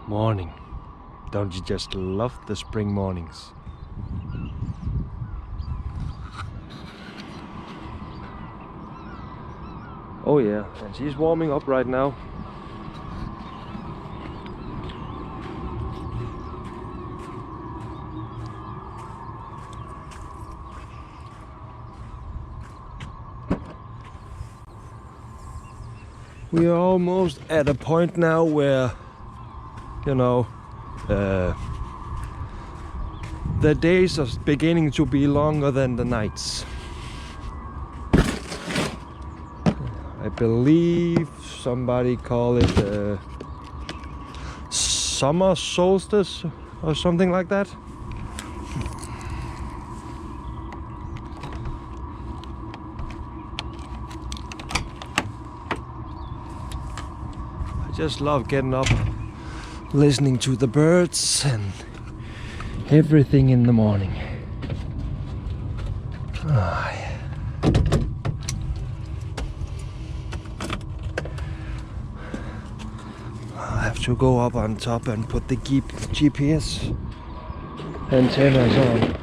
Morning. Don't you just love the spring mornings? Oh yeah, and she's warming up right now. We are almost at a point now where, you know, the days are beginning to be longer than the nights. I believe somebody call it summer solstice or something like that. I just love getting up, listening to the birds and everything in the morning. Ah, yeah. I'll have to go up on top and put the GPS antennas on.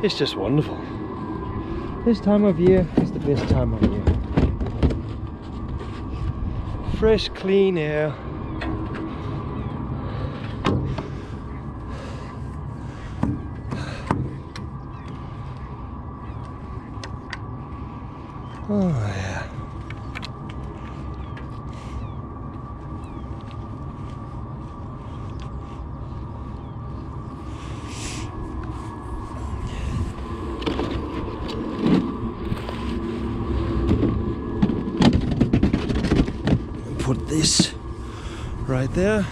It's just wonderful. This time of year is the best time of year. Fresh, clean air. Oh yeah. Put this right there.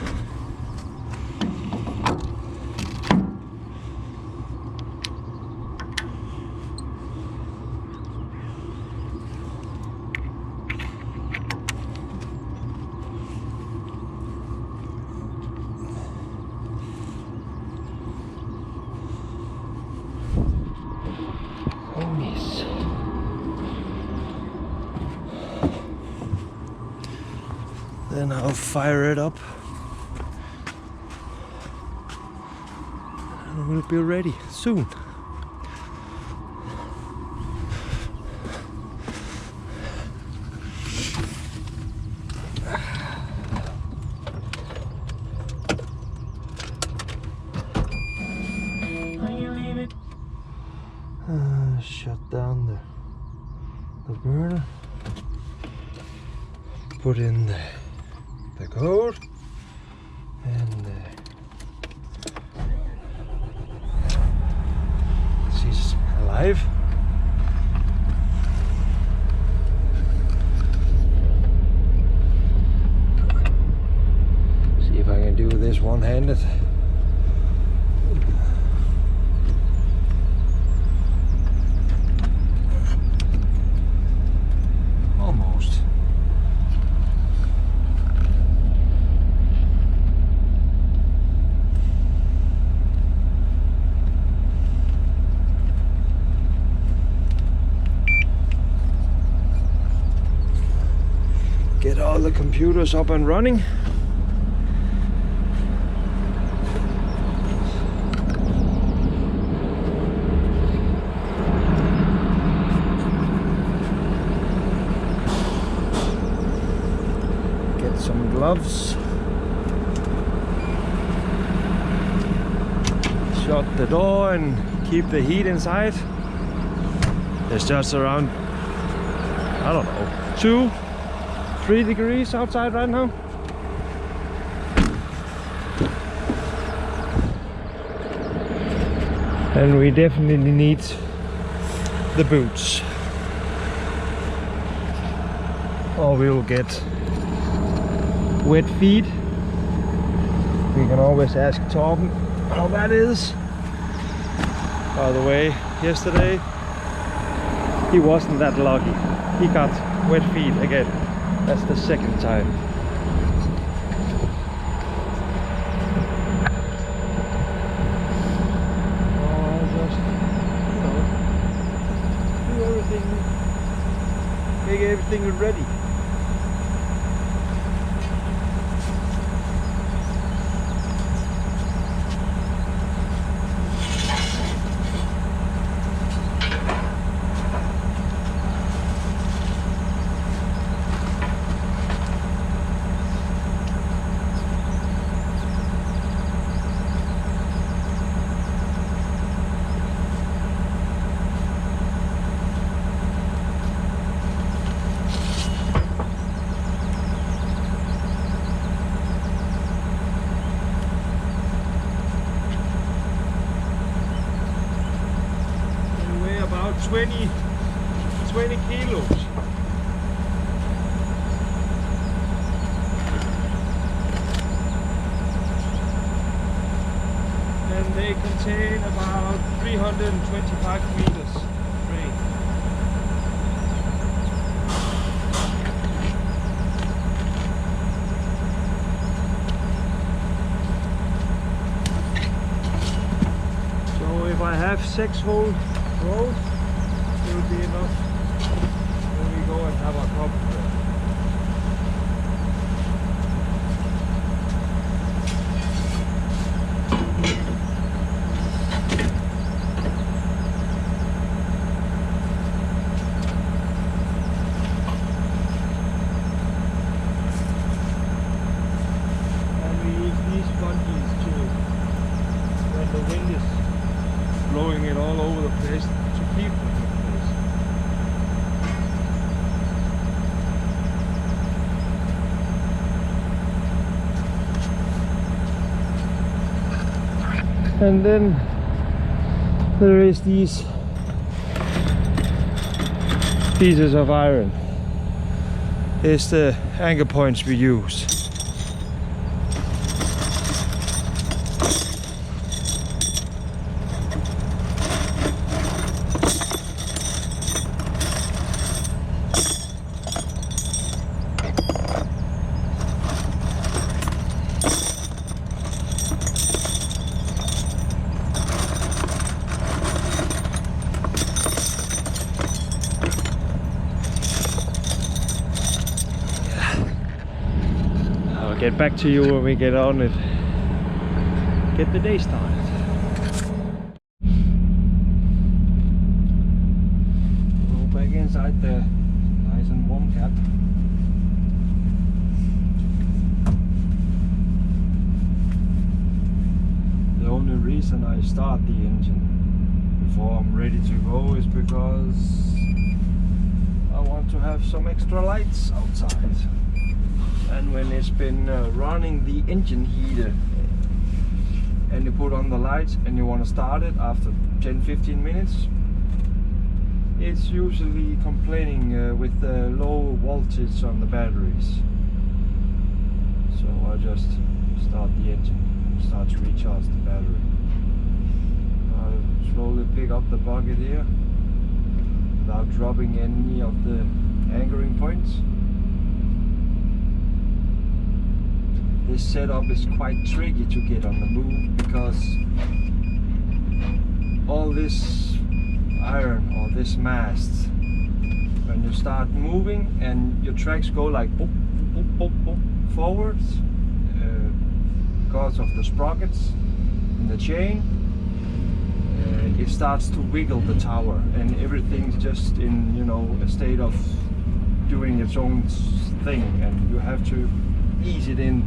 Oh yes. Then I'll fire it up and we'll be ready soon. Shut down the burner, put in the code and she's alive. See if I can do this one-handed. Almost. Get all the computers up and running. Get some gloves. Shut the door and keep the heat inside. It's just around, I don't know, 2-3 degrees outside right now. And we definitely need the boots, or we will get wet feet. We can always ask Torben how that is. By the way, yesterday he wasn't that lucky. He got wet feet again. That's the second time. make everything ready. About 20 kilos. And they contain about 325 meters grain. So if I have 6 whole rows, it will be enough when we go and have our coffee break. And we use these sponges too, when the wind is blowing it all over the place to keep them in place. And then there is these pieces of iron. It's the anchor points we use. I'll get back to you when we get on it. Get the day started. Go back inside the nice and warm cab. The only reason I start the engine before I'm ready to go is because I want to have some extra lights outside. And when it's been running the engine heater and you put on the lights and you want to start it after 10-15 minutes, it's usually complaining with the low voltage on the batteries. So I just start the engine, start to recharge the battery. I'll slowly pick up the bucket here without dropping any of the anchoring points. This setup is quite tricky to get on the move because all this iron or this mast, when you start moving and your tracks go like boop, boop, boop, boop, forwards because of the sprockets in the chain, it starts to wiggle the tower and everything's just in, you know, a state of doing its own thing, and you have to ease it in,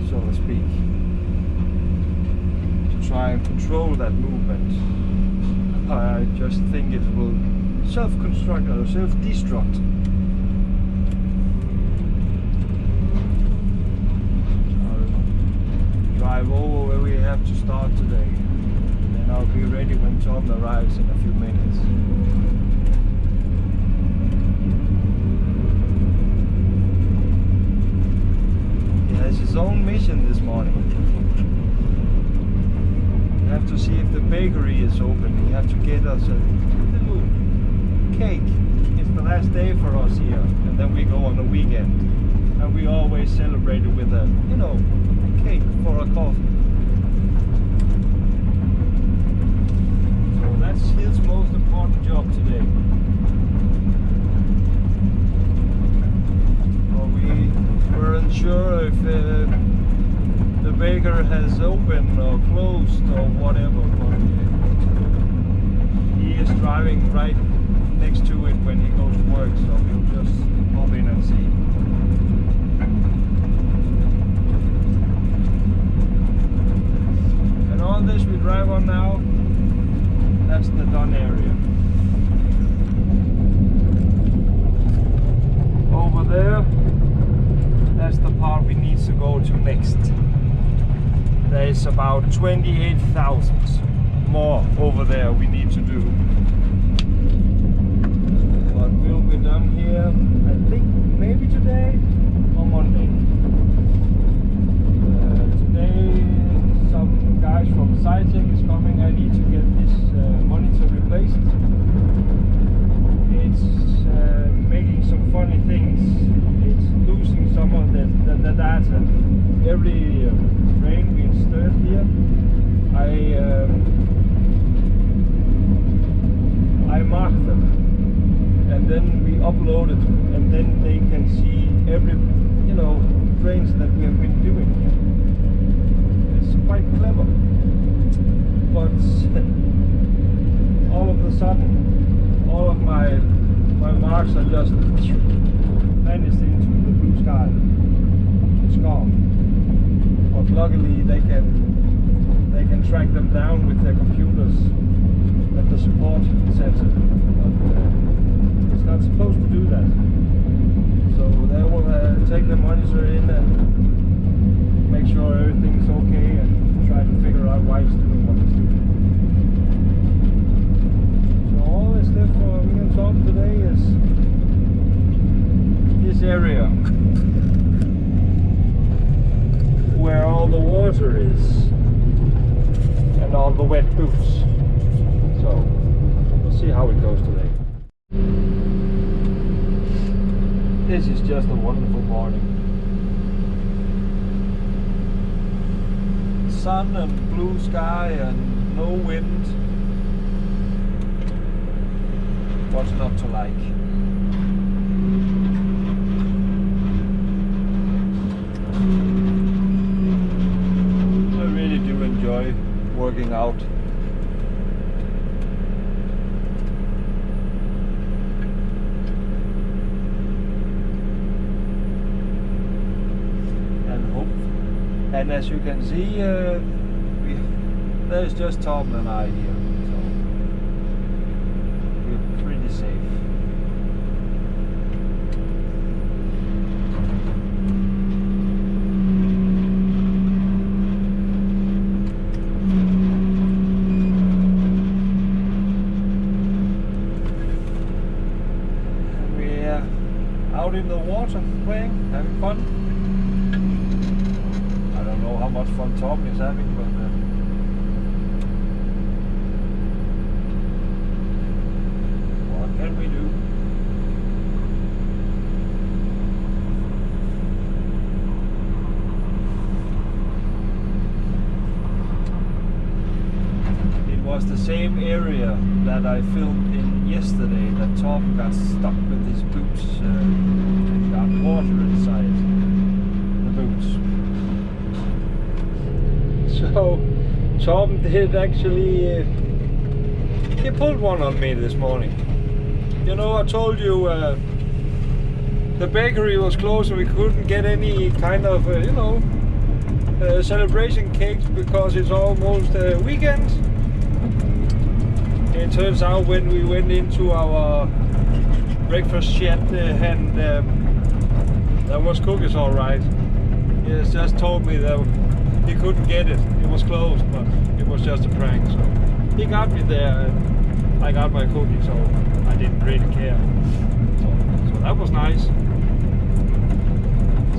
so to speak, to try and control that movement. I just think it will self-construct or self-destruct. I'll drive over where we have to start today, and I'll be ready when Tom arrives in a few minutes. His own mission this morning. We have to see if the bakery is open. We have to get us a little cake. It's the last day for us here, and then we go on the weekend. And we always celebrate it with a, you know, cake for a coffee. So that's his most important job today. if the baker has opened or closed or whatever, but he is driving right next to it when he goes to work, so we'll just pop in and see. And all this we drive on now, that's the done area. Over there, that's the part we need to go to next. There is about 28,000 more over there we need to do. But we'll be done here, I think maybe today or Monday. Today some guys from SciTech is coming. I need to get this monitor replaced. It's making some funny things. It's losing some of the data. Every train being stirred here, I mark them, and then we upload it, and then they can see every, trains that we have been doing here. It's quite clever, but all of a sudden, all of my marks are just vanished into the blue sky. It's gone. But luckily they can track them down with their computers at the support center. But it's not supposed to do that. So they will take the monitor in and make sure everything's okay and try to figure out why it's doing what it's doing. So all that's left for me and Tom today is this area where all the water is and all the wet booths. So we'll see how it goes today. This is just a wonderful morning. Sun and blue sky and no wind. What's not to like? I really do enjoy working out. And as you can see, there's just Tom and I here, so we're pretty safe. And we're out in the water playing, having fun. How much fun Tom is having, but what can we do? It was the same area that I filmed in yesterday that Tom got stuck with his boots and got water inside the boots. So Tom did actually, he pulled one on me this morning. I told you the bakery was closed and we couldn't get any kind of, celebration cakes because it's almost weekend. It turns out when we went into our breakfast shed and there was cookies all right. He has just told me that he couldn't get it. It was closed, but it was just a prank. So he got me there, and I got my cookie, so I didn't really care. So that was nice.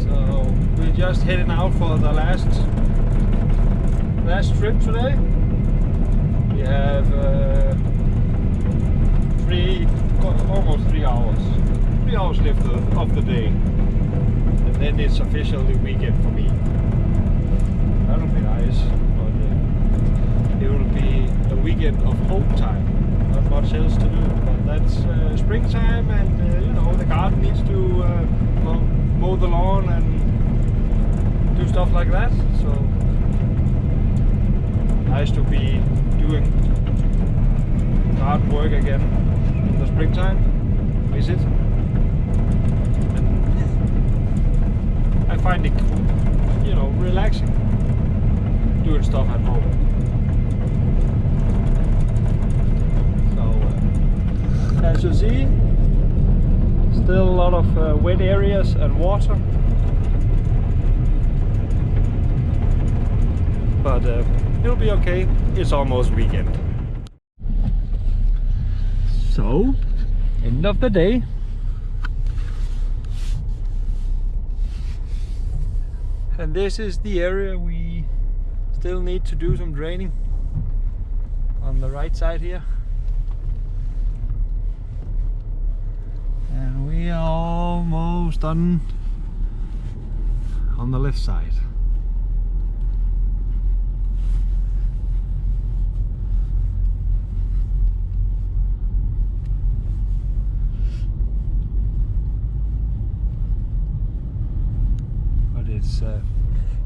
So we're just heading out for the last trip today. We have almost 3 hours. 3 hours left of the day, and then it's officially weekend for me. That'll be nice, but it will be a weekend of home time. Not much else to do, but that's springtime, and the garden needs to mow the lawn and stuff like that. So nice to be doing hard work again in the springtime. Visit. And I find it, you know, relaxing doing stuff at home. So as you see, still a lot of wet areas and water. But it'll be okay. It's almost weekend. So, end of the day. And this is the area we still need to do some draining on the right side here. And we are almost done on the left side.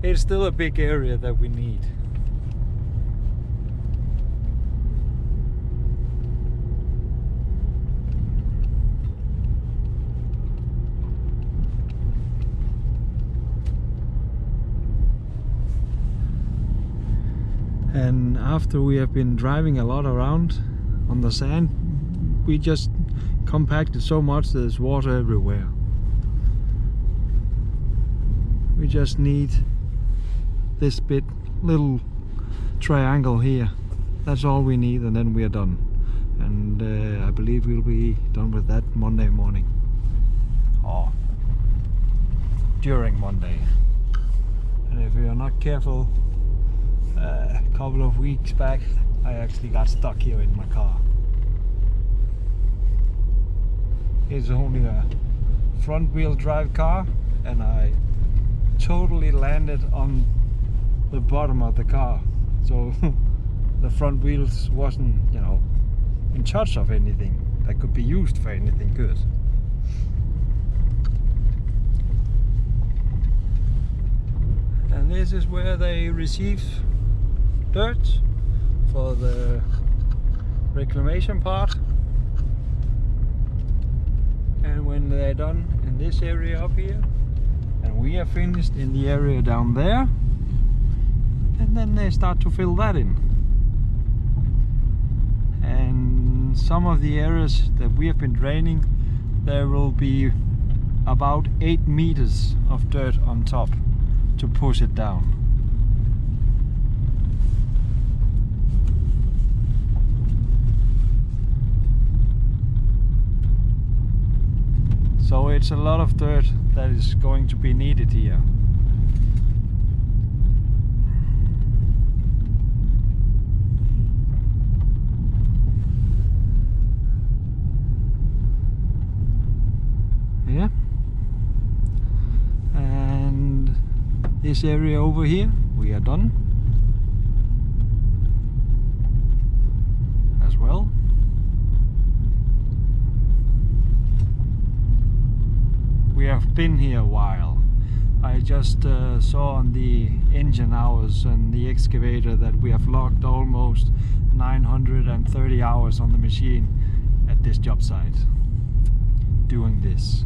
It's still a big area that we need. And after we have been driving a lot around on the sand, we just compacted so much that there's water everywhere. We just need this little triangle here. That's all we need, and then we are done. And I believe we'll be done with that Monday morning, or during Monday. And if we are not careful, a couple of weeks back I actually got stuck here in my car. It's only a front wheel drive car, and I totally landed on the bottom of the car, so the front wheels wasn't, you know, in charge of anything that could be used for anything good. And this is where they receive dirt for the reclamation part, and when they're done in this area up here, and we are finished in the area down there, and then they start to fill that in. And some of the areas that we have been draining, there will be about 8 meters of dirt on top to push it down. So it's a lot of dirt that is going to be needed here. Yeah. And this area over here, we are done as well. We have been here a while. I just saw on the engine hours and the excavator that we have logged almost 930 hours on the machine at this job site doing this.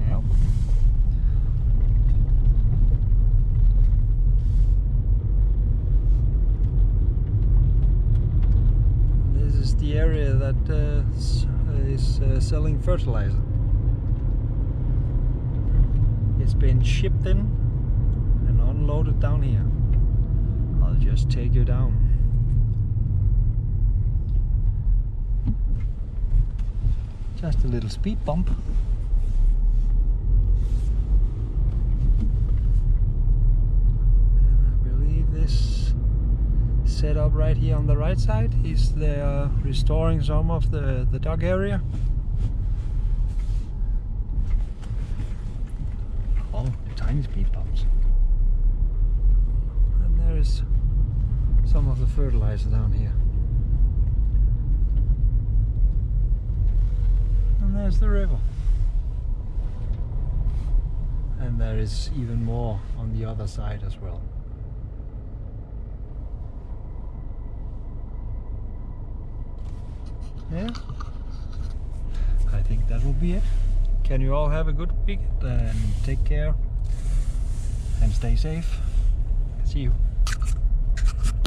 Yep. This is the area that is selling fertilizer. It's been shipped in and unloaded down here. I'll just take you down. Just a little speed bump. And I believe this setup right here on the right side is they're restoring some of the dock area. Oh, tiny speed bumps. And there is some of the fertilizer down here. And there's the river. and there is even more on the other side as well. Yeah, I think that will be it. Can you all have a good weekend and take care and stay safe. See you.